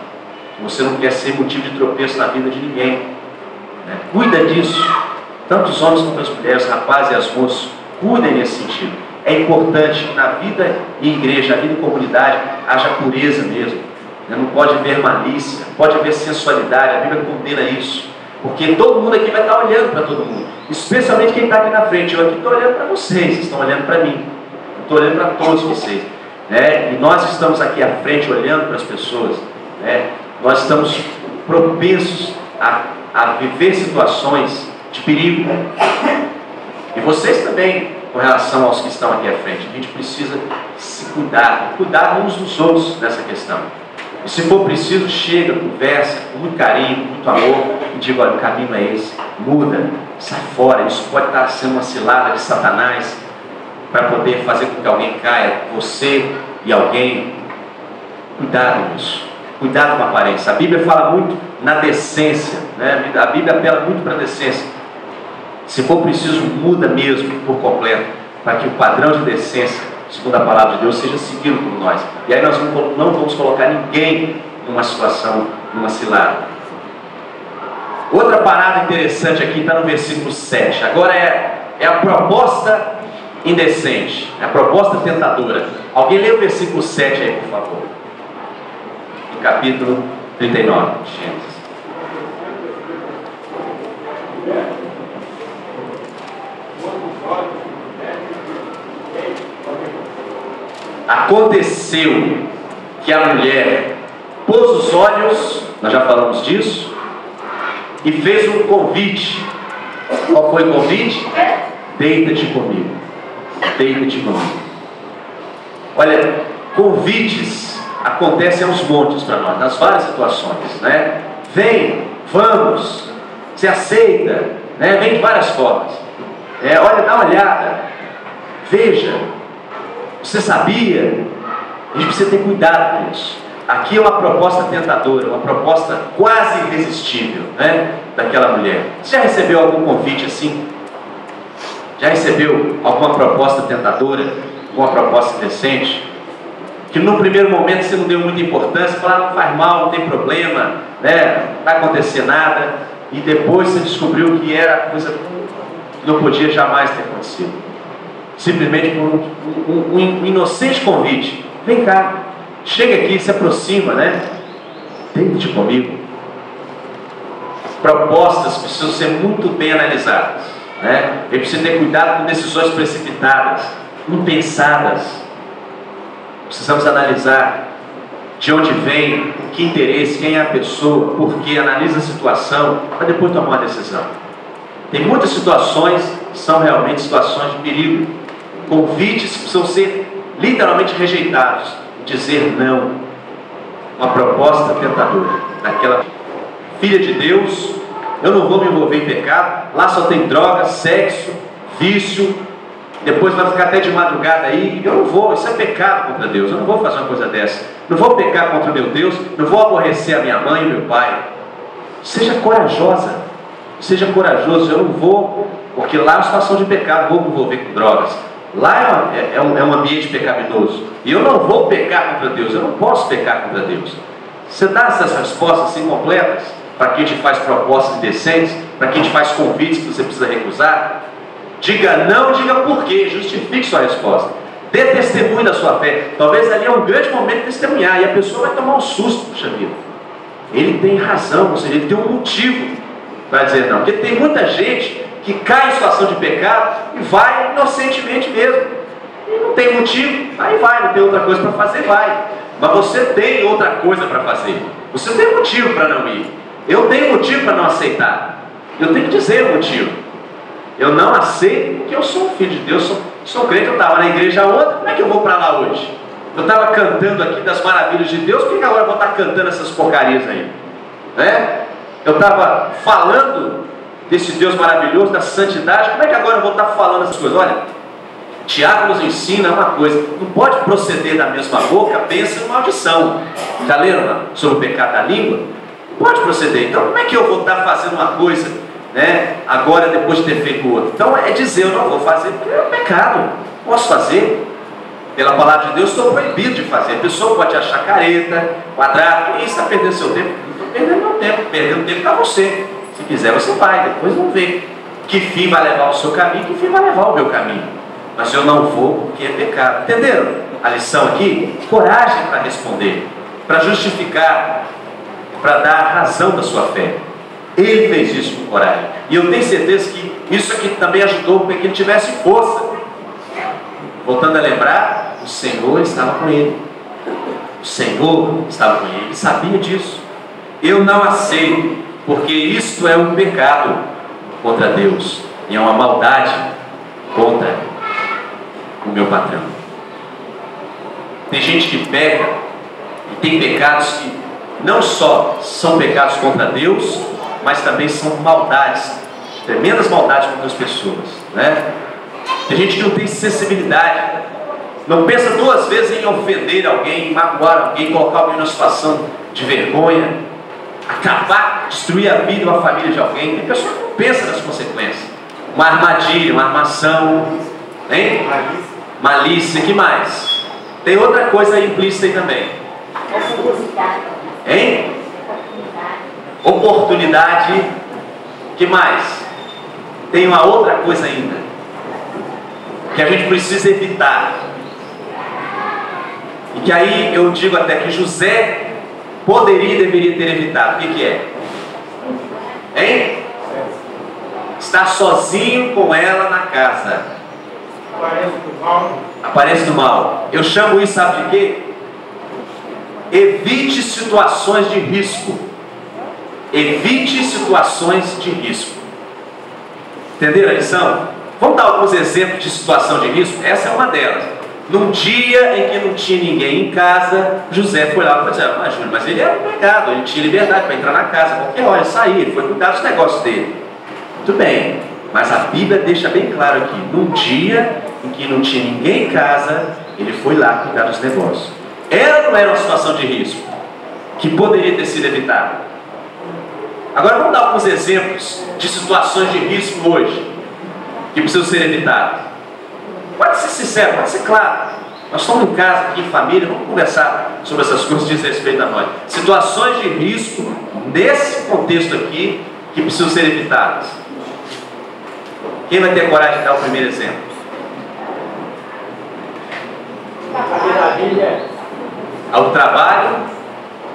que você não quer ser motivo de tropeço na vida de ninguém, né? Cuida disso, tanto os homens quanto as mulheres, os rapazes e as moças, cuidem nesse sentido. É importante que na vida em igreja, na vida em comunidade, haja pureza mesmo, né? Não pode haver malícia, pode haver sensualidade, a Bíblia condena isso. Porque todo mundo aqui vai estar olhando para todo mundo, especialmente quem está aqui na frente. Eu aqui estou olhando para vocês, vocês estão olhando para mim, eu estou olhando para todos vocês, né? E nós estamos aqui à frente olhando para as pessoas, né? Nós estamos propensos a viver situações de perigo, e vocês também, com relação aos que estão aqui à frente. A gente precisa se cuidar uns dos outros nessa questão. E se for preciso, chega, conversa, com muito carinho, com muito amor, e diga, olha, o caminho é esse, muda, sai fora. Isso pode estar sendo uma cilada de Satanás, para poder fazer com que alguém caia, você e alguém. Cuidado com isso, cuidado com a aparência. A Bíblia fala muito na decência, né? A Bíblia apela muito para a decência. Se for preciso, muda mesmo por completo, para que o padrão de decência, segundo a palavra de Deus, seja seguido por nós. E aí nós não vamos colocar ninguém numa situação, numa cilada. Outra parada interessante aqui está no versículo 7. Agora é a proposta indecente, é a proposta tentadora. Alguém lê o versículo 7 aí, por favor. No capítulo 39 de Gênesis. Aconteceu que a mulher pôs os olhos, nós já falamos disso, e fez um convite. Qual foi o convite? Deita-te comigo. Deita-te comigo. Olha, convites acontecem aos montes para nós, nas várias situações, né? Vem, vamos, se aceita, né? Vem de várias formas. Olha, dá uma olhada, veja, você sabia? A gente precisa ter cuidado com isso. Aqui é uma proposta tentadora, uma proposta quase irresistível, né? Daquela mulher. Você já recebeu algum convite assim? Já recebeu alguma proposta tentadora? Alguma proposta indecente? Que no primeiro momento você não deu muita importância, falou, não faz mal, não tem problema, né? Não vai acontecer nada. E depois você descobriu que era coisa que não podia jamais ter acontecido. Simplesmente por um inocente convite. Vem cá, chega aqui, se aproxima, né? Deita-te comigo. propostas precisam ser muito bem analisadas, né? Ele precisa ter cuidado com decisões precipitadas, impensadas. Precisamos analisar de onde vem, que interesse, quem é a pessoa, por quê, analisa a situação, para depois tomar uma decisão. Tem muitas situações que são realmente situações de perigo, convites que precisam ser literalmente rejeitados, dizer não. Uma proposta tentadora daquela filha de Deus: eu não vou me envolver em pecado, lá só tem droga, sexo, vício, depois vai ficar até de madrugada aí. Eu não vou, isso é pecado contra Deus, eu não vou fazer uma coisa dessa, não vou pecar contra o meu Deus, não vou aborrecer a minha mãe e meu pai. Seja corajosa, seja corajoso. Eu não vou, porque lá é uma situação de pecado, vou me envolver com drogas. Lá é um ambiente pecaminoso, e eu não vou pecar contra Deus, eu não posso pecar contra Deus. Você dá essas respostas assim completas, para quem te faz propostas indecentes, para quem te faz convites que você precisa recusar? Diga não, diga por quê, justifique sua resposta, dê testemunho da sua fé. Talvez ali é um grande momento de testemunhar, e a pessoa vai tomar um susto. Puxa vida, ele tem razão, ou seja, ele tem um motivo para dizer não. Porque tem muita gente que cai em situação de pecado e vai inocentemente mesmo, e não tem motivo, aí vai, não tem outra coisa para fazer, vai. Mas você tem outra coisa para fazer, você tem motivo para não ir. Eu tenho motivo para não aceitar, eu tenho que dizer o motivo. Eu não aceito porque eu sou um filho de Deus, sou crente. Eu estava na igreja ontem, como é que eu vou para lá hoje? Eu estava cantando aqui das maravilhas de Deus, por que agora eu vou estar cantando essas porcarias aí? Né? Eu estava falando desse Deus maravilhoso, da santidade, como é que agora eu vou estar falando essas coisas? Olha, Tiago nos ensina uma coisa: não pode proceder da mesma boca bênção e maldição. Já leram sobre o pecado da língua? Não pode proceder. Então como é que eu vou estar fazendo uma coisa, né, agora depois de ter feito outra? Então é dizer: eu não vou fazer porque é pecado. Posso fazer? Pela palavra de Deus estou proibido de fazer. A pessoa pode achar careta, quadrado, e está perdendo seu tempo. Não estou perdendo meu tempo, perdendo tempo para você. Se quiser você vai, depois vamos ver que fim vai levar o seu caminho, que fim vai levar o meu caminho. Mas eu não vou porque é pecado. Entenderam a lição aqui? Coragem para responder, para justificar, para dar a razão da sua fé. Ele fez isso com coragem, e eu tenho certeza que isso aqui também ajudou para que ele tivesse força. Voltando a lembrar, o Senhor estava com ele. O Senhor estava com ele, ele sabia disso. Eu não aceito, porque isto é um pecado contra Deus, e é uma maldade contra o meu patrão. Tem gente que peca, e tem pecados que não só são pecados contra Deus, mas também são maldades, tremendas maldades contra as pessoas, né? Tem gente que não tem sensibilidade, não pensa duas vezes em ofender alguém, em magoar alguém, colocar alguém numa situação de vergonha, acabar, destruir a vida ou a família de alguém. Tem pessoa que não pensa nas consequências. Uma armadilha, uma armação, hein? Malícia, que mais? Tem outra coisa implícita aí também. Hein? Oportunidade. Que mais? Tem uma outra coisa ainda que a gente precisa evitar, e que aí eu digo até que José poderia e deveria ter evitado. O que é? Hein? Estar sozinho com ela na casa. Aparece do mal. Eu chamo isso, sabe de quê? Evite situações de risco. Evite situações de risco. Entenderam a lição? Vamos dar alguns exemplos de situação de risco? Essa é uma delas. Num dia em que não tinha ninguém em casa, José foi lá para dizer: Júlio, mas ele era um empregado, ele tinha liberdade para entrar na casa, qualquer hora, sair, ele foi cuidar dos negócios dele. Muito bem, mas a Bíblia deixa bem claro aqui: num dia em que não tinha ninguém em casa, ele foi lá cuidar dos negócios. Ela não era uma situação de risco que poderia ter sido evitada. Agora vamos dar alguns exemplos de situações de risco hoje que precisam ser evitadas. Pode ser sincero, pode ser claro. Nós estamos em casa, aqui em família, vamos conversar sobre essas coisas que diz respeito a nós. Situações de risco, nesse contexto aqui, que precisam ser evitadas. Quem vai ter coragem de dar o primeiro exemplo? Ao trabalho.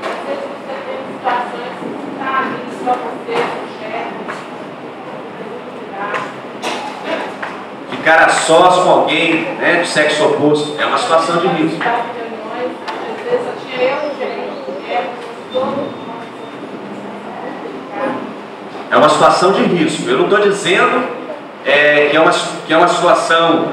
Às vezes você tem situações que está só você, ficar a sós com alguém, né, de sexo oposto, é uma situação de risco. É uma situação de risco. Eu não estou dizendo que é uma situação,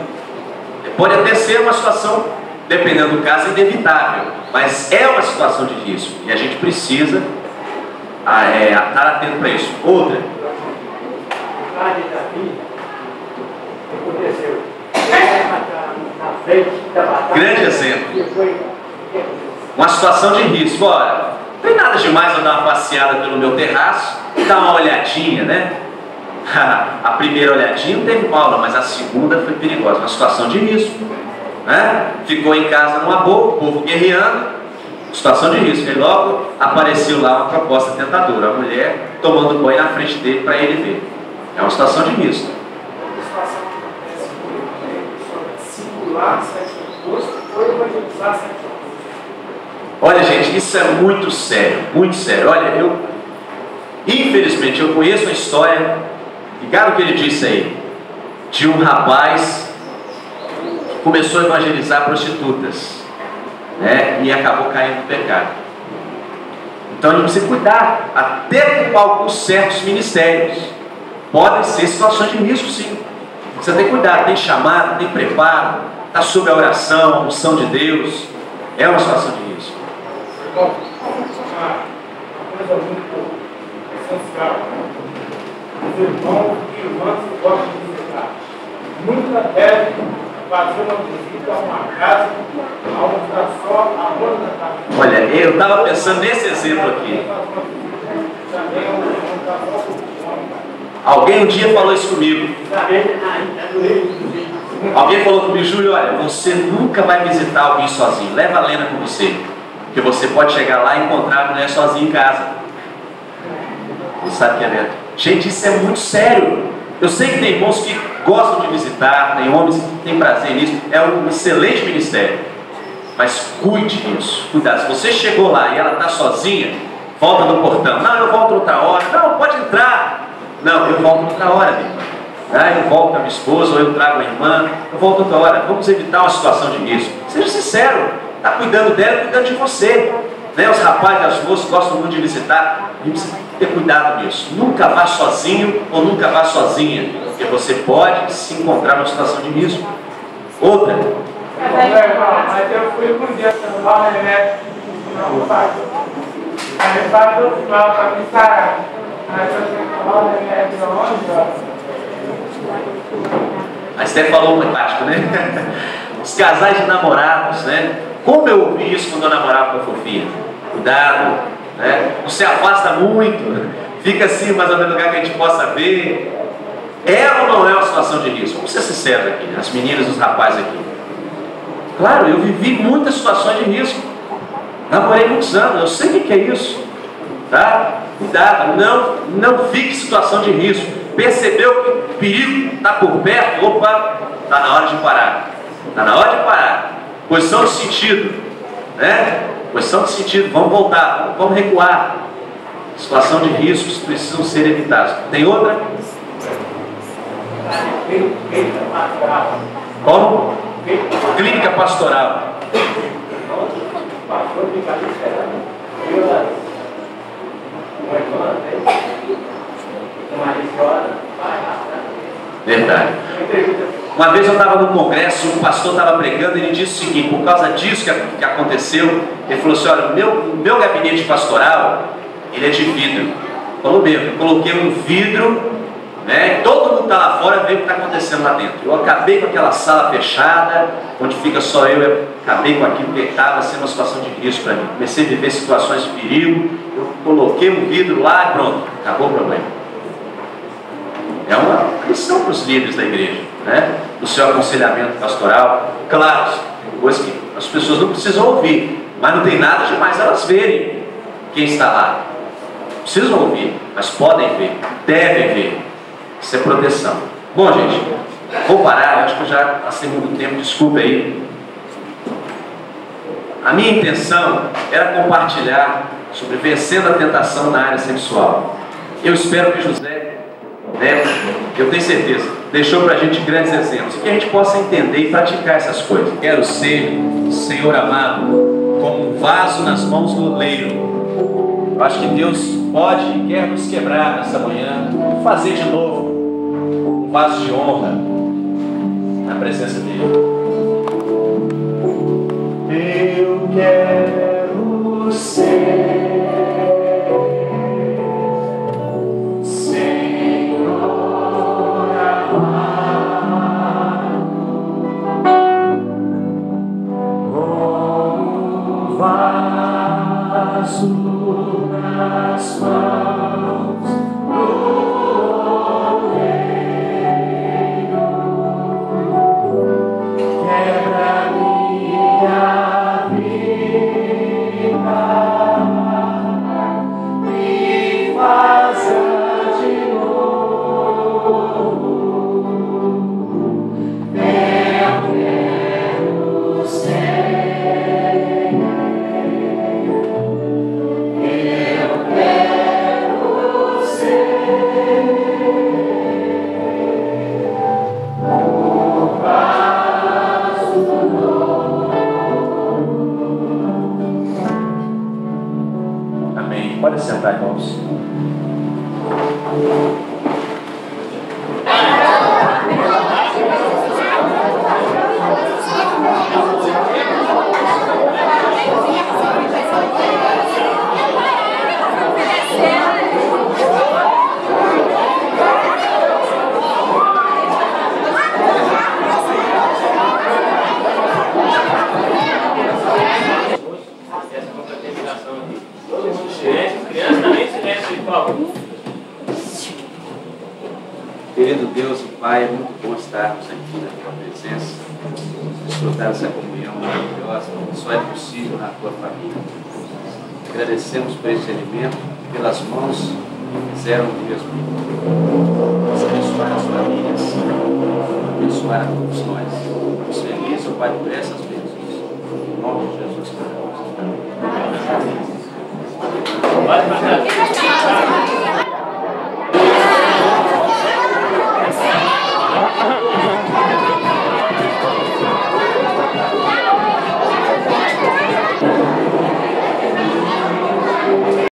pode até ser uma situação, dependendo do caso, inevitável, mas é uma situação de risco e a gente precisa estar atento para isso. Outra. Grande exemplo. Uma situação de risco. Olha, não tem nada demais eu dar uma passeada pelo meu terraço e dar uma olhadinha, né? A primeira olhadinha não teve mal, mas a segunda foi perigosa. Uma situação de risco, né? Ficou em casa numa boa, o povo guerreando, situação de risco. E logo apareceu lá uma proposta tentadora, a mulher tomando banho na frente dele para ele ver. É uma situação de risco. Olha, gente, isso é muito sério, muito sério. Olha, infelizmente, eu conheço uma história, ligado o que ele disse aí, de um rapaz que começou a evangelizar prostitutas, né, e acabou caindo no pecado. Então a gente precisa cuidar, até com alguns certos ministérios. Podem ser situações de risco, sim. Você tem que cuidar, tem chamado, tem preparo, está sob a oração, a unção de Deus. É uma situação de risco. Uma coisa muito essencial. Os irmãos e irmãs que gostam de visitar nunca devem fazer uma visita a uma casa onde está só a mão da casa. Olha, eu estava pensando nesse exemplo aqui. Alguém um dia falou isso comigo. Alguém falou comigo, Júlio, olha, você nunca vai visitar alguém sozinho. Leva a Lena com você. Porque você pode chegar lá e encontrar a mulher sozinha em casa. Você sabe o que é verdade? Gente, isso é muito sério. Eu sei que tem irmãos que gostam de visitar, tem homens que têm prazer nisso. É um excelente ministério. Mas cuide disso. Cuidado. Se você chegou lá e ela está sozinha, volta no portão. Não, eu volto outra hora. Não, pode entrar. Não, eu volto outra hora, minha irmã. Eu volto com a minha esposa, ou eu trago a irmã. Eu volto outra hora. Vamos evitar uma situação de risco. Seja sincero. Está cuidando dela, cuidando de você. Né? Os rapazes e as moças gostam muito de visitar. A gente precisa ter cuidado nisso. Nunca vá sozinho ou nunca vá sozinha. Porque você pode se encontrar numa situação de risco. Outra. Mas eu fui um dia tomar remédio. Não faz. Aí faz o final para me sarar. Aí eu tenho que tomar remédio onde? A Steph falou muito prático, né? Os casais de namorados, né? Como eu ouvi isso quando eu namorava com a Fofinha? Cuidado, né? Não se afasta muito, fica assim, mais ou menos no lugar que a gente possa ver. É ou não é uma situação de risco? Vamos ser sinceros aqui, as meninas e os rapazes aqui. Claro, eu vivi muitas situações de risco. Namorei muitos anos, eu sei o que é isso. Tá? Cuidado, não fique em situação de risco. Percebeu que o perigo está por perto? Opa, está na hora de parar. Está na hora de parar. Posição de sentido, né? Posição de sentido, vamos voltar, vamos recuar. Situação de riscos precisam ser evitados. Tem outra? Como? Clínica pastoral. Verdade. Uma vez eu estava no congresso, o pastor estava pregando e ele disse o seguinte: por causa disso que aconteceu, ele falou assim: olha, o meu gabinete pastoral, ele é de vidro. Falou mesmo, eu coloquei um vidro, né? Todo mundo está lá fora, vê o que está acontecendo lá dentro. Eu acabei com aquela sala fechada, onde fica só eu acabei com aquilo que estava sendo uma situação de risco para mim. Comecei a viver situações de perigo, eu coloquei um vidro lá e pronto, acabou o problema. É uma lição para os líderes da igreja, né? No seu aconselhamento pastoral. Claro, coisa que as pessoas não precisam ouvir, mas não tem nada demais elas verem quem está lá. Precisam ouvir, mas podem ver, devem ver. Isso é proteção. Bom, gente, vou parar, eu acho que eu já passei muito tempo, desculpe aí. A minha intenção era compartilhar sobre vencendo a tentação na área sexual. Eu espero que José né? Eu tenho certeza, deixou para a gente grandes exemplos, que a gente possa entender e praticar essas coisas. Quero ser, Senhor amado, como um vaso nas mãos do oleiro. Eu acho que Deus pode e quer nos quebrar nessa manhã, fazer de novo um vaso de honra na presença dele. Eu quero ser nas mãos do oleiro, quebra minha vida, me faça de novo. Eu quero ser. Pode sentar, irmãos. Querido Deus e Pai, é muito bom estarmos aqui na Tua presença, desfrutar essa comunhão maravilhosa, que só é possível na Tua família. Agradecemos por esse alimento, pelas mãos que fizeram o mesmo. Vamos abençoar as famílias, abençoar a todos nós. Estamos felizes, Pai, por essas bênçãos. Em nome de Jesus. Amém.